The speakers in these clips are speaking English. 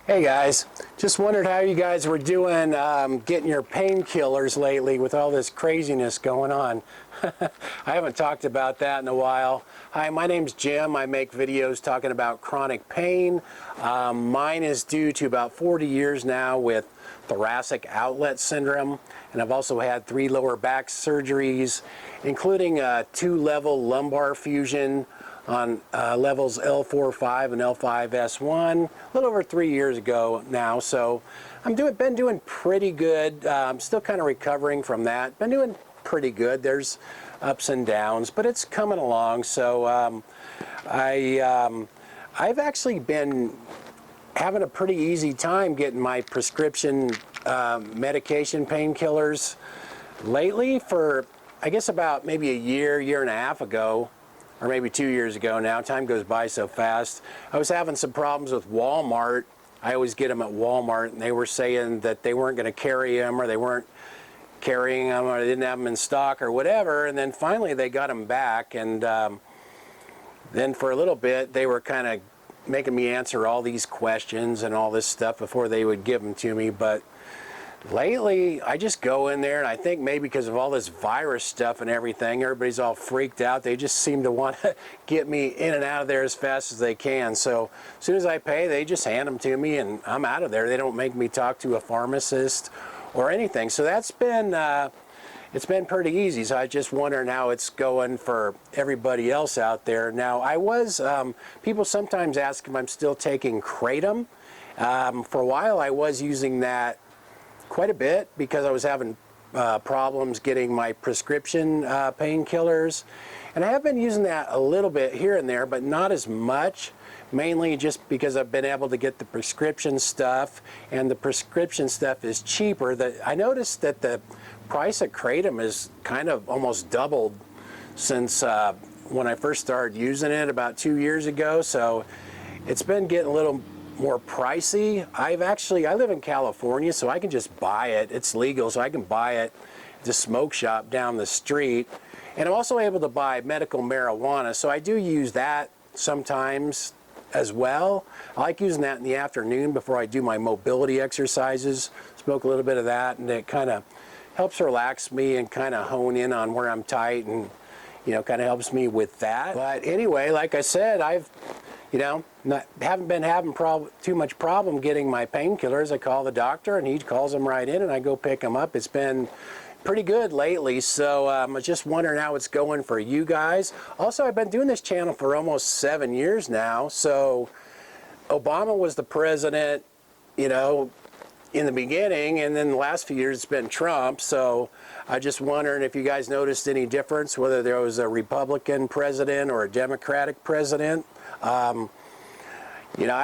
Hey guys, just wondered how you guys were doing getting your painkillers lately with all this craziness going on. I haven't talked about that in a while. Hi, my name's Jim. I make videos talking about chronic pain. Mine is due to about 40 years now with thoracic outlet syndrome, and I've also had 3 lower back surgeries, including a 2-level lumbar fusion on levels L4-5 and L5-S1 a little over 3 years ago now. So been doing pretty good. I'm still kind of recovering from that. Been doing pretty good. There's ups and downs, but it's coming along. So I've actually been having a pretty easy time getting my prescription medication painkillers lately for, I guess, about maybe a year and a half ago, or maybe 2 years ago now. Time goes by so fast. I was having some problems with Walmart. I always get them at Walmart, and they were saying that they weren't going to carry them, or they weren't carrying them, or they didn't have them in stock, or whatever. And then finally they got them back, and then for a little bit they were kind of making me answer all these questions and all this stuff before they would give them to me. But lately, I just go in there, and I think maybe because of all this virus stuff and everything, everybody's all freaked out. They just seem to want to get me in and out of there as fast as they can. So as soon as I pay, they just hand them to me, and I'm out of there. They don't make me talk to a pharmacist or anything. So that's been, it's been pretty easy. So I just wondering how it's going for everybody else out there. Now, people sometimes ask if I'm still taking Kratom. For a while, I was using that quite a bit because I was having problems getting my prescription painkillers, and I have been using that a little bit here and there, but not as much, mainly just because I've been able to get the prescription stuff, and the prescription stuff is cheaper. I noticed that the price of Kratom is kind of almost doubled since when I first started using it about 2 years ago, so it's been getting a little more pricey. I live in California, so I can just buy it. It's legal, so I can buy it at the smoke shop down the street. And I'm also able to buy medical marijuana, so I do use that sometimes as well. I like using that in the afternoon before I do my mobility exercises. Smoke a little bit of that, and it kind of helps relax me and kind of hone in on where I'm tight, and kind of helps me with that. But anyway, like I said, haven't been having too much problem getting my painkillers. I call the doctor, and he calls them right in, and I go pick them up. It's been pretty good lately, so I'm just wondering how it's going for you guys. Also, I've been doing this channel for almost 7 years now. So Obama was the president, in the beginning, and then the last few years it's been Trump. So I just wondering if you guys noticed any difference, whether there was a Republican president or a Democratic president. I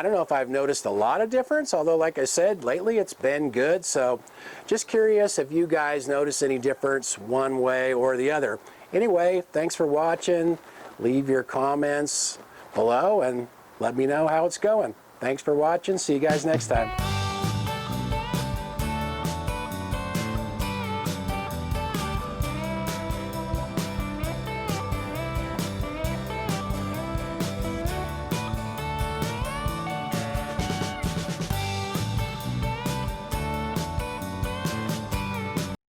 don't know if I've noticed a lot of difference, although like I said, lately it's been good. So just curious if you guys notice any difference one way or the other. Anyway, thanks for watching. Leave your comments below and let me know how it's going. Thanks for watching. See you guys next time.